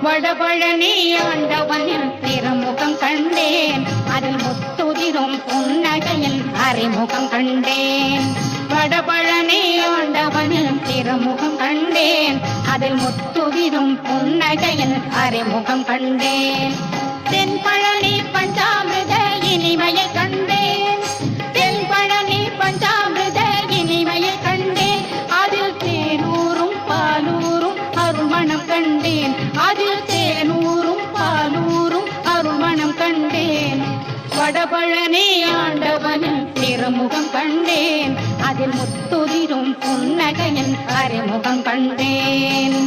வடபழனி ஆண்டவனின் திருமுகம் கண்டேன், அதில் முத்துதிரும் புன்னகையின் அறிமுகம் கண்டேன். வடபழனி ஆண்டவனின் திருமுகம் கண்டேன், அதில் முத்துதிரும் புன்னகையின் அறிமுகம் கண்டேன். தென்பழனி பஞ்சாமிர்த இனிமையை கண்டேன், தென்பழனி பஞ்சாமிர்த இனிமையை கண்டேன். அதில் தேனூரும் பாலூரும் அருள்மணம் கண்டேன், அதில் தேனூரும் பாலூரும் அருள்மணம் கண்டேன். வடபழனி ஆண்டவனின் திருமுகம் கண்டேன், அதில் முத்துதிரும் புன்னகையின் அறிமுகம் கண்டேன்.